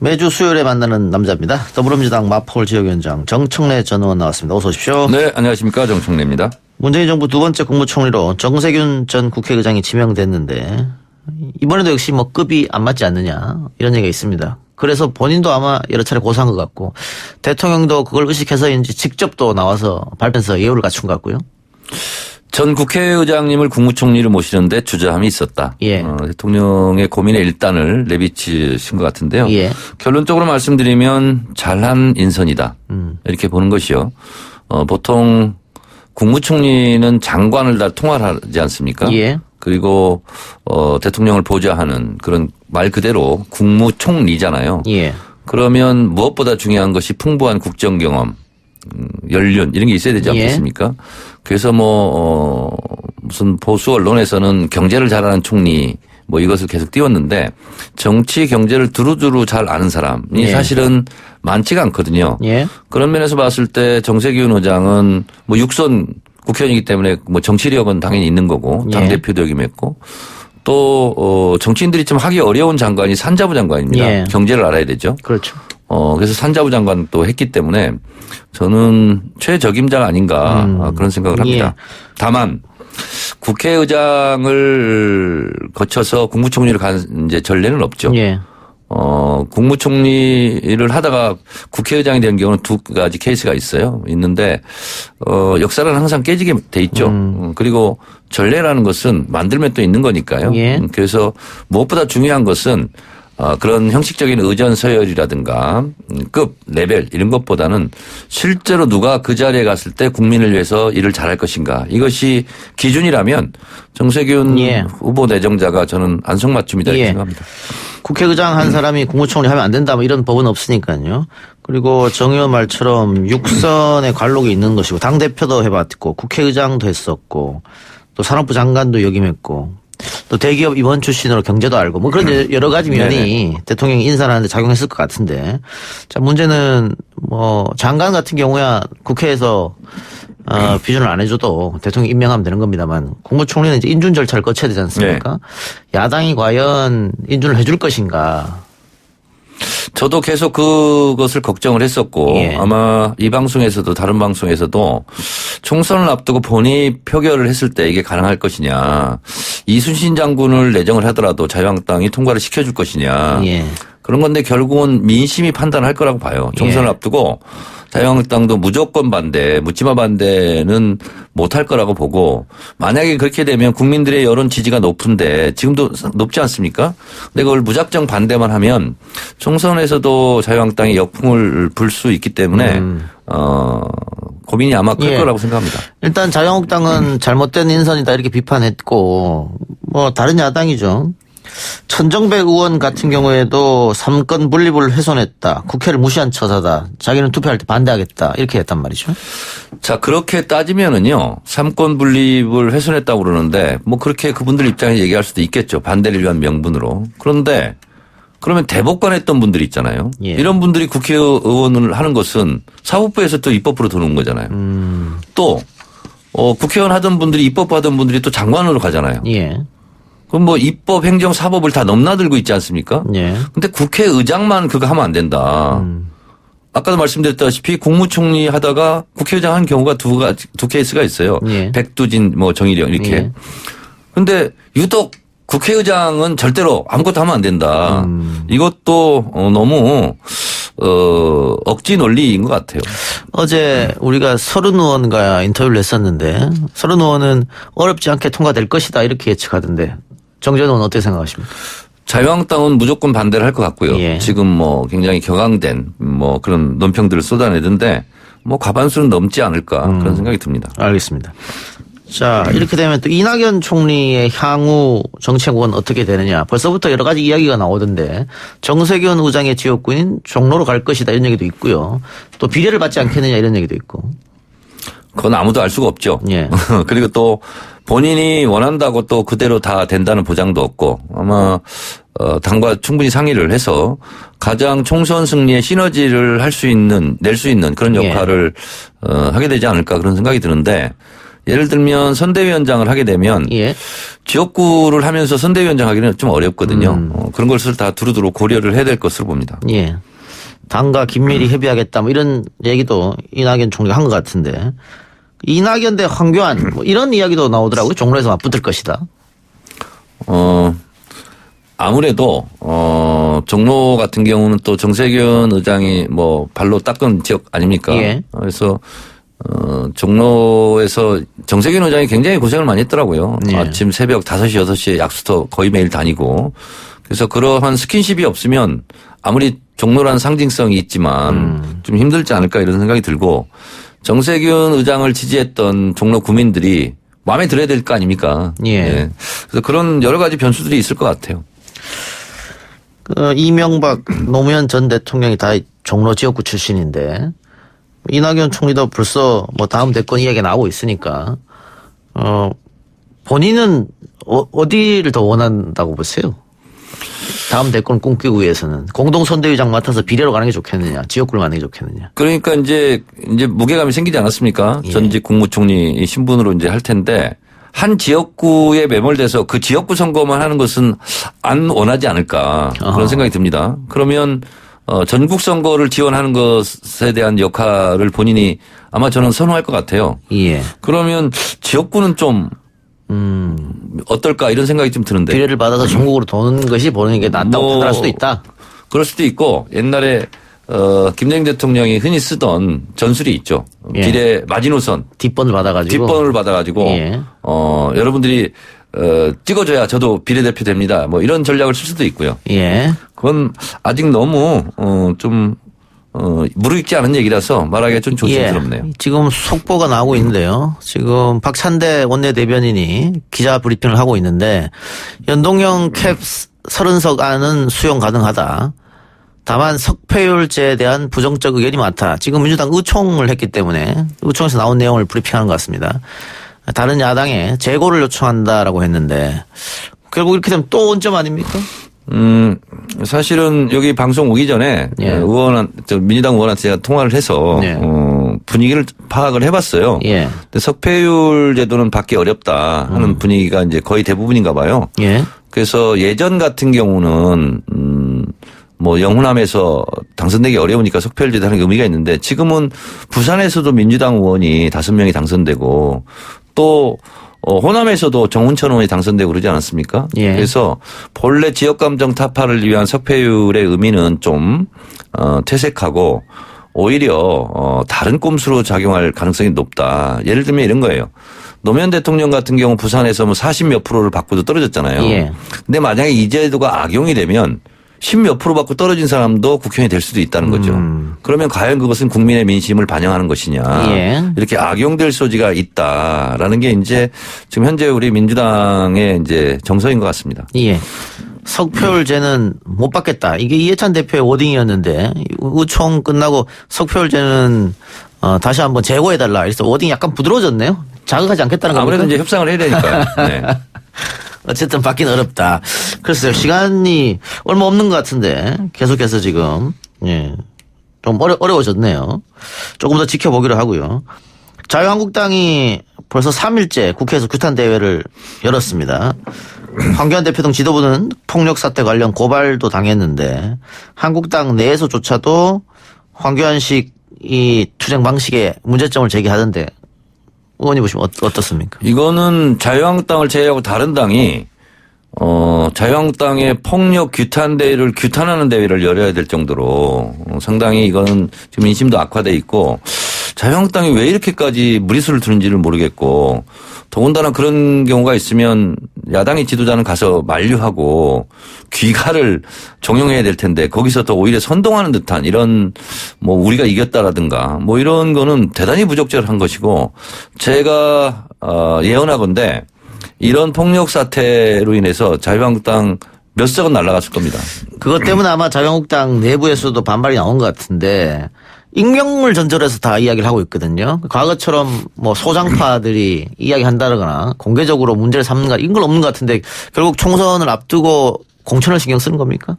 매주 수요일에 만나는 남자입니다. 더불어민주당 마포울 지역위원장 정청래 전 의원 나왔습니다. 어서 오십시오. 네, 안녕하십니까. 정청래입니다. 문재인 정부 두 번째 국무총리로 정세균 전 국회의장이 지명됐는데 이번에도 역시 뭐 급이 안 맞지 않느냐 이런 얘기가 있습니다. 그래서 본인도 아마 여러 차례 고소한 것 같고 대통령도 그걸 의식해서인지 직접 또 나와서 발표해서 예우를 갖춘 것 같고요. 전 국회의장님을 국무총리로 모시는데 주저함이 있었다. 예. 대통령의 고민의 일단을 내비치신 것 같은데요. 예. 결론적으로 말씀드리면 잘한 인선이다. 이렇게 보는 것이요. 보통 국무총리는 장관을 다 통할하지 않습니까? 예. 그리고 대통령을 보좌하는 그런 말 그대로 국무총리잖아요. 예. 그러면 무엇보다 중요한 것이 풍부한 국정 경험, 연륜 이런 게 있어야 되지 않겠습니까? 예. 그래서 무슨 보수 언론에서는 경제를 잘하는 총리 뭐 이것을 계속 띄웠는데 정치 경제를 두루두루 잘 아는 사람이 예. 사실은 많지가 않거든요. 예. 그런 면에서 봤을 때 정세균 의장은 뭐 육선 국회의원이기 때문에 뭐 정치력은 당연히 있는 거고 당대표도 역임했고 또 정치인들이 좀 하기 어려운 장관이 산자부 장관입니다. 예. 경제를 알아야 되죠. 그렇죠. 그래서 산자부 장관 또 했기 때문에 저는 최적임자가 아닌가 그런 생각을 합니다. 예. 다만 국회의장을 거쳐서 국무총리를 간 이제 전례는 없죠. 예. 국무총리를 하다가 국회의장이 된 경우는 두 가지 케이스가 있는데, 역사는 항상 깨지게 돼 있죠. 그리고 전례라는 것은 만들면 또 있는 거니까요. 예. 그래서 무엇보다 중요한 것은 그런 형식적인 의전 서열이라든가 급, 레벨 이런 것보다는 실제로 누가 그 자리에 갔을 때 국민을 위해서 일을 잘할 것인가 이것이 기준이라면 정세균 예. 후보 내정자가 저는 안성맞춤이다 이렇게 예. 생각합니다. 국회의장 한 사람이 국무총리 하면 안 된다 뭐 이런 법은 없으니까요. 그리고 정 의원 말처럼 육선의 관록이 있는 것이고 당대표도 해봤고 국회의장도 했었고 또 산업부 장관도 역임했고 또 대기업 임원 출신으로 경제도 알고 뭐 그런 여러 가지 면이 네네. 대통령이 인사하는데 작용했을 것 같은데 자 문제는 뭐 장관 같은 경우야 국회에서 비준을 안 해줘도 대통령 임명하면 되는 겁니다만 국무총리는 이제 인준 절차를 거쳐야 되지 않습니까? 네. 야당이 과연 인준을 해줄 것인가? 저도 계속 그것을 걱정을 했었고 예. 아마 이 방송에서도 다른 방송에서도 총선을 앞두고 본인이 표결을 했을 때 이게 가능할 것이냐. 이순신 장군을 내정을 하더라도 자유한국당이 통과를 시켜줄 것이냐. 예. 그런 건데 결국은 민심이 판단할 거라고 봐요. 총선을 예. 앞두고 자유한국당도 무조건 반대, 묻지마 반대는 못할 거라고 보고 만약에 그렇게 되면 국민들의 여론 지지가 높은데 지금도 높지 않습니까? 근데 그걸 무작정 반대만 하면 총선에서도 자유한국당이 역풍을 불 수 있기 때문에 고민이 아마 클 예. 거라고 생각합니다. 일단 자유한국당은 잘못된 인선이다 이렇게 비판했고 뭐 다른 야당이죠. 천정배 의원 같은 경우에도 3권 분립을 훼손했다. 국회를 무시한 처사다. 자기는 투표할 때 반대하겠다. 이렇게 했단 말이죠. 자, 그렇게 따지면은요. 3권 분립을 훼손했다고 그러는데 뭐 그렇게 그분들 입장에 얘기할 수도 있겠죠. 반대를 위한 명분으로. 그런데 그러면 대법관 했던 분들이 있잖아요. 예. 이런 분들이 국회의원을 하는 것은 사법부에서 또 입법부로 들어오는 거잖아요. 또 국회의원 하던 분들이 입법부 하던 분들이 또 장관으로 가잖아요. 예. 그럼 뭐 입법, 행정, 사법을 다 넘나들고 있지 않습니까? 예. 근데 국회의장만 그거 하면 안 된다. 아까도 말씀드렸다시피 국무총리 하다가 국회의장 한 경우가 두 케이스가 있어요. 예. 백두진, 뭐 정일영 이렇게. 예. 근데 유독 국회의장은 절대로 아무것도 하면 안 된다. 이것도 너무 억지 논리인 것 같아요. 어제 우리가 서른 의원과 인터뷰를 했었는데 서른 의원은 어렵지 않게 통과될 것이다 이렇게 예측하던데 정전 의원 어떻게 생각하십니까? 자유한국당은 무조건 반대를 할 것 같고요. 예. 지금 뭐 굉장히 격앙된 뭐 그런 논평들을 쏟아내던데 뭐 과반수는 넘지 않을까 그런 생각이 듭니다. 알겠습니다. 자, 이렇게 되면 또 이낙연 총리의 향후 정책은 어떻게 되느냐. 벌써부터 여러 가지 이야기가 나오던데 정세균 의장의 지역구인 종로로 갈 것이다 이런 얘기도 있고요. 또 비례를 받지 않겠느냐 이런 얘기도 있고. 그건 아무도 알 수가 없죠. 예. 그리고 또 본인이 원한다고 또 그대로 다 된다는 보장도 없고 아마 당과 충분히 상의를 해서 가장 총선 승리에 시너지를 낼 수 있는 그런 역할을 하게 되지 않을까 그런 생각이 드는데 예를 들면 선대위원장을 하게 되면 예. 지역구를 하면서 선대위원장 하기는 좀 어렵거든요. 그런 것을 다 두루두루 고려를 해야 될 것으로 봅니다. 예. 당과 긴밀히 협의하겠다 뭐 이런 얘기도 이낙연 총리가 한 것 같은데 이낙연 대 황교안 뭐 이런 이야기도 나오더라고요. 종로에서 맞붙을 것이다. 아무래도 종로 같은 경우는 또 정세균 의장이 뭐 발로 닦은 지역 아닙니까? 예. 그래서 종로에서 정세균 의장이 굉장히 고생을 많이 했더라고요. 예. 아침 새벽 5시, 6시에 약수터 거의 매일 다니고. 그래서 그러한 스킨십이 없으면 아무리 종로라는 상징성이 있지만 좀 힘들지 않을까 이런 생각이 들고 정세균 의장을 지지했던 종로 구민들이 마음에 들어야 될 거 아닙니까? 예. 네. 그래서 그런 여러 가지 변수들이 있을 것 같아요. 이명박 노무현 전 대통령이 다 종로 지역구 출신인데 이낙연 총리도 벌써 뭐 다음 대권 이야기가 나오고 있으니까 본인은 어디를 더 원한다고 보세요? 다음 대권 꿈꾸기 위해서는 공동선대위장 맡아서 비례로 가는 게 좋겠느냐, 지역구를 가는 게 좋겠느냐. 그러니까 이제 무게감이 생기지 않았습니까? 예. 전직 국무총리 신분으로 이제 할 텐데 한 지역구에 매몰돼서 그 지역구 선거만 하는 것은 안 원하지 않을까 그런 생각이 듭니다. 그러면 전국 선거를 지원하는 것에 대한 역할을 본인이 아마 저는 선호할 것 같아요. 예. 그러면 지역구는 좀 어떨까 이런 생각이 좀 드는데. 비례를 받아서 전국으로 도는 것이 보는 게 낫다고 판단할 수도 있다. 그럴 수도 있고 옛날에 김대중 대통령이 흔히 쓰던 전술이 있죠. 예. 비례 마지노선. 뒷번을 받아가지고. 예. 여러분들이 찍어줘야 저도 비례대표 됩니다. 뭐 이런 전략을 쓸 수도 있고요. 예. 그건 아직 너무 좀 무르익지 않은 얘기라서 말하기가 좀 조심스럽네요. 예. 지금 속보가 나오고 있는데요. 지금 박찬대 원내대변인이 기자 브리핑을 하고 있는데 연동형 캡 30석 안은 수용 가능하다. 다만 석패율제에 대한 부정적 의견이 많다. 지금 민주당 의총을 했기 때문에 의총에서 나온 내용을 브리핑하는 것 같습니다. 다른 야당에 재고를 요청한다라고 했는데 결국 이렇게 되면 또 원점 아닙니까? 사실은 여기 방송 오기 전에 예. 민주당 의원한테 제가 통화를 해서 예. 분위기를 파악을 해봤어요. 예. 근데 석패율 제도는 받기 어렵다 하는 분위기가 이제 거의 대부분인가 봐요. 예. 그래서 예전 같은 경우는 뭐 영호남에서 당선되기 어려우니까 석패율 제도 하는 게 의미가 있는데 지금은 부산에서도 민주당 의원이 5명이 당선되고 또 호남에서도 정운천 의원이 당선되고 그러지 않았습니까? 예. 그래서 본래 지역감정 타파를 위한 석패율의 의미는 좀 퇴색하고 오히려 다른 꼼수로 작용할 가능성이 높다. 예를 들면 이런 거예요. 노무현 대통령 같은 경우 부산에서 뭐 40몇 프로를 받고도 떨어졌잖아요. 예. 근데 만약에 이 제도가 악용이 되면 10몇 프로 받고 떨어진 사람도 국회의원이 될 수도 있다는 거죠. 그러면 과연 그것은 국민의 민심을 반영하는 것이냐. 예. 이렇게 악용될 소지가 있다라는 게 이제 지금 현재 우리 민주당의 이제 정서인 것 같습니다. 예. 석패율제는 못 받겠다. 이게 이해찬 대표의 워딩이었는데 의총 끝나고 석패율제는 다시 한번 재고해달라. 그래서 워딩이 약간 부드러워졌네요. 자극하지 않겠다는 겁니까? 아무래도 이제 협상을 해야 되니까요. 네. 어쨌든 받기는 어렵다. 그래서 시간이 얼마 없는 것 같은데 계속해서 지금 좀 어려워졌네요. 조금 더 지켜보기로 하고요. 자유한국당이 벌써 3일째 국회에서 규탄 대회를 열었습니다. 황교안 대표 등 지도부는 폭력 사태 관련 고발도 당했는데 한국당 내에서조차도 황교안식 이 투쟁 방식에 문제점을 제기하던데 의원님 보시면 어떻습니까? 이거는 자유한국당을 제외하고 다른 당이 자유한국당의 폭력 규탄 대회를 규탄하는 대회를 열어야 될 정도로 상당히 이거는 지금 인심도 악화돼 있고 자유한국당이 왜 이렇게까지 무리수를 두는지를 모르겠고 더군다나 그런 경우가 있으면 야당의 지도자는 가서 만류하고 귀가를 종용해야 될 텐데 거기서 더 오히려 선동하는 듯한 이런 뭐 우리가 이겼다라든가 뭐 이런 거는 대단히 부적절한 것이고 제가 예언하건대 이런 폭력 사태로 인해서 자유한국당 몇 석은 날아갔을 겁니다. 그것 때문에 아마 자유한국당 내부에서도 반발이 나온 것 같은데 익명을 전제로 해서 다 이야기를 하고 있거든요. 과거처럼 뭐 소장파들이 이야기한다거나 공개적으로 문제를 삼는가 이런 건 없는 것 같은데 결국 총선을 앞두고 공천을 신경 쓰는 겁니까?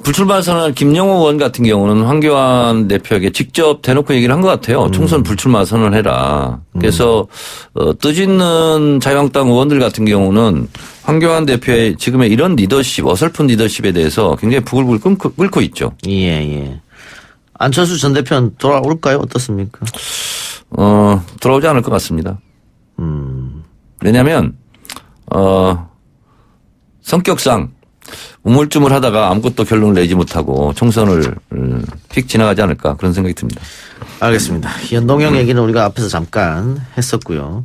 불출마 선언한 김영호 의원 같은 경우는 황교안 대표에게 직접 대놓고 얘기를 한 것 같아요. 총선 불출마 선언해라. 그래서 뜻있는 자유한국당 의원들 같은 경우는 황교안 대표의 지금의 이런 리더십, 어설픈 리더십에 대해서 굉장히 부글부글 끓고 있죠. 예. 안철수 전 대표는 돌아올까요? 어떻습니까? 돌아오지 않을 것 같습니다. 왜냐하면 성격상 우물쭈물하다가 아무것도 결론을 내지 못하고 총선을 휙 지나가지 않을까 그런 생각이 듭니다. 알겠습니다. 연동형 얘기는 우리가 앞에서 잠깐 했었고요.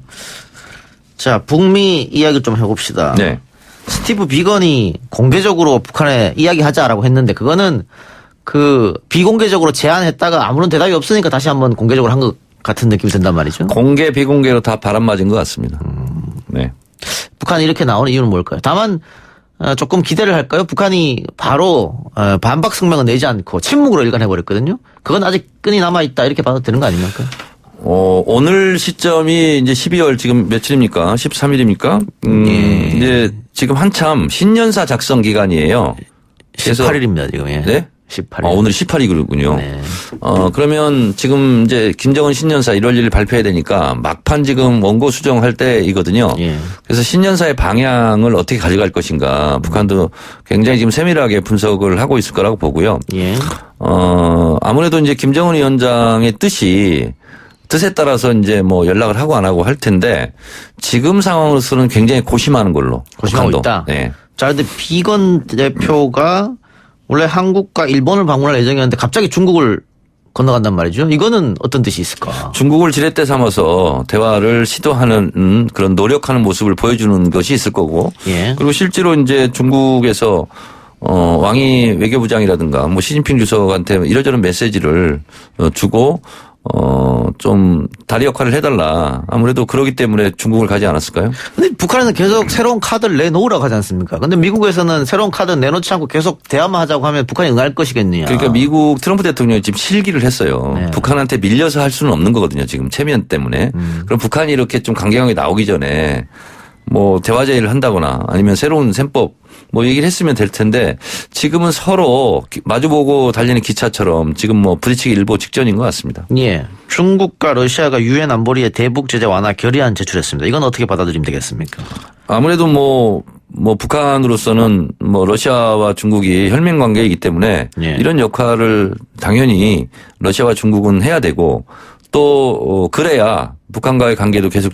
자, 북미 이야기 좀 해봅시다. 네. 스티브 비건이 공개적으로 북한에 이야기하자라고 했는데 그거는 비공개적으로 제안했다가 아무런 대답이 없으니까 다시 한번 공개적으로 한 것 같은 느낌이 든단 말이죠. 공개 비공개로 다 바람 맞은 것 같습니다. 네. 북한이 이렇게 나오는 이유는 뭘까요? 다만 조금 기대를 할까요? 북한이 바로 반박 성명을 내지 않고 침묵으로 일관해버렸거든요. 그건 아직 끈이 남아있다 이렇게 봐도 되는 거 아닙니까? 오늘 시점이 이제 12월 지금 며칠입니까? 13일입니까? 예. 이제 지금 한참 신년사 작성 기간이에요. 18일입니다, 지금. 예. 네? 18일. 오늘 18일이군요. 네. 그러면 지금 이제 김정은 신년사 1월 1일 발표해야 되니까 막판 지금 원고 수정할 때이거든요. 예. 그래서 신년사의 방향을 어떻게 가져갈 것인가 북한도 굉장히 지금 세밀하게 분석을 하고 있을 거라고 보고요. 예. 아무래도 이제 김정은 위원장의 뜻에 따라서 이제 뭐 연락을 하고 안 하고 할 텐데 지금 상황으로서는 굉장히 고심하는 걸로. 고심하고 북한도. 있다. 네. 자, 근데 비건 대표가 원래 한국과 일본을 방문할 예정이었는데 갑자기 중국을 건너간단 말이죠. 이거는 어떤 뜻이 있을까? 중국을 지렛대 삼아서 대화를 시도하는 그런 노력하는 모습을 보여주는 것이 있을 거고. 예. 그리고 실제로 이제 중국에서 왕이 외교부장이라든가 뭐 시진핑 주석한테 이러저런 메시지를 주고 좀 다리 역할을 해달라. 아무래도 그러기 때문에 중국을 가지 않았을까요? 근데 북한에는 계속 새로운 카드를 내놓으라고 하지 않습니까? 근데 미국에서는 새로운 카드 내놓지 않고 계속 대화만 하자고 하면 북한이 응할 것이겠느냐. 그러니까 미국 트럼프 대통령이 지금 실기를 했어요. 네. 북한한테 밀려서 할 수는 없는 거거든요. 지금 체면 때문에. 그럼 북한이 이렇게 좀 강경하게 나오기 전에 뭐 대화 제의를 한다거나 아니면 새로운 셈법 뭐 얘기를 했으면 될 텐데 지금은 서로 마주보고 달리는 기차처럼 지금 뭐 부딪히기 일보 직전인 것 같습니다. 예. 중국과 러시아가 유엔 안보리에 대북 제재 완화 결의안 제출했습니다. 이건 어떻게 받아들이면 되겠습니까? 아무래도 뭐 북한으로서는 뭐 러시아와 중국이 혈맹 관계이기 때문에 예. 이런 역할을 당연히 러시아와 중국은 해야 되고 또 그래야 북한과의 관계도 계속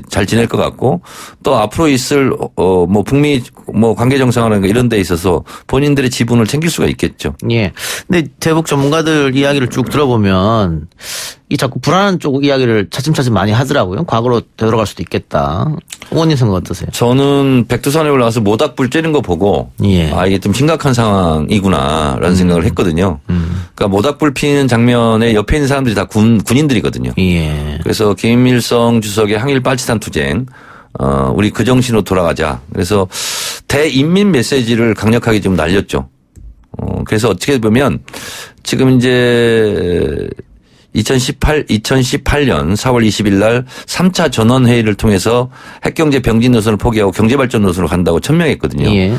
잘 지낼 것 같고 또 앞으로 있을 뭐 북미 뭐 관계 정상화라든가 이런 데 있어서 본인들의 지분을 챙길 수가 있겠죠. 예. 근데 대북 전문가들 이야기를 쭉 들어보면 이 자꾸 불안한 쪽 이야기를 차츰차츰 많이 하더라고요. 과거로 되돌아갈 수도 있겠다. 의원님 생각 어떠세요? 저는 백두산에 올라가서 모닥불 쬐는 거 보고 예. 이게 좀 심각한 상황이구나라는 생각을 했거든요. 그러니까 모닥불 피는 장면에 옆에 있는 사람들이 다 군인들이거든요. 예. 그래서 김일성 주석의 항일 빨치산 투쟁 우리 그 정신으로 돌아가자. 그래서 대인민 메시지를 강력하게 좀 날렸죠. 그래서 어떻게 보면 지금 이제 2018년 4월 20일 날 3차 전원회의를 통해서 핵경제 병진 노선을 포기하고 경제발전 노선으로 간다고 천명했거든요. 예.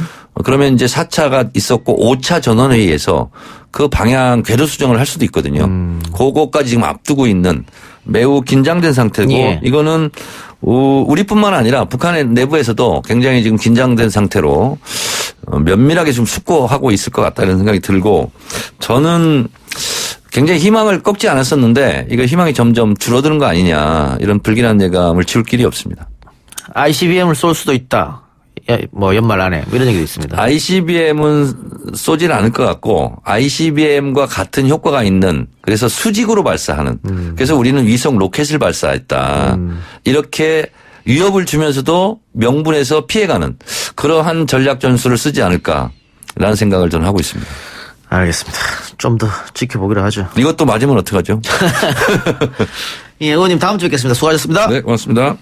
그러면 이제 4차가 있었고 5차 전원회의에서 그 방향 궤도 수정을 할 수도 있거든요. 그거까지 지금 앞두고 있는 매우 긴장된 상태고 예. 이거는 우리뿐만 아니라 북한의 내부에서도 굉장히 지금 긴장된 상태로 면밀하게 좀 숙고하고 있을 것 같다는 생각이 들고 저는 굉장히 희망을 꺾지 않았었는데 이거 희망이 점점 줄어드는 거 아니냐 이런 불길한 예감을 지울 길이 없습니다. ICBM을 쏠 수도 있다. 뭐 연말 안에 이런 얘기도 있습니다. ICBM은 쏘지는 않을 것 같고 ICBM과 같은 효과가 있는 그래서 수직으로 발사하는 그래서 우리는 위성 로켓을 발사했다. 이렇게 위협을 주면서도 명분에서 피해가는 그러한 전략 전술을 쓰지 않을까라는 생각을 저는 하고 있습니다. 알겠습니다. 좀 더 지켜보기로 하죠. 이것도 맞으면 어떡하죠? 예, 의원님 다음 주에 뵙겠습니다. 수고하셨습니다. 네, 고맙습니다.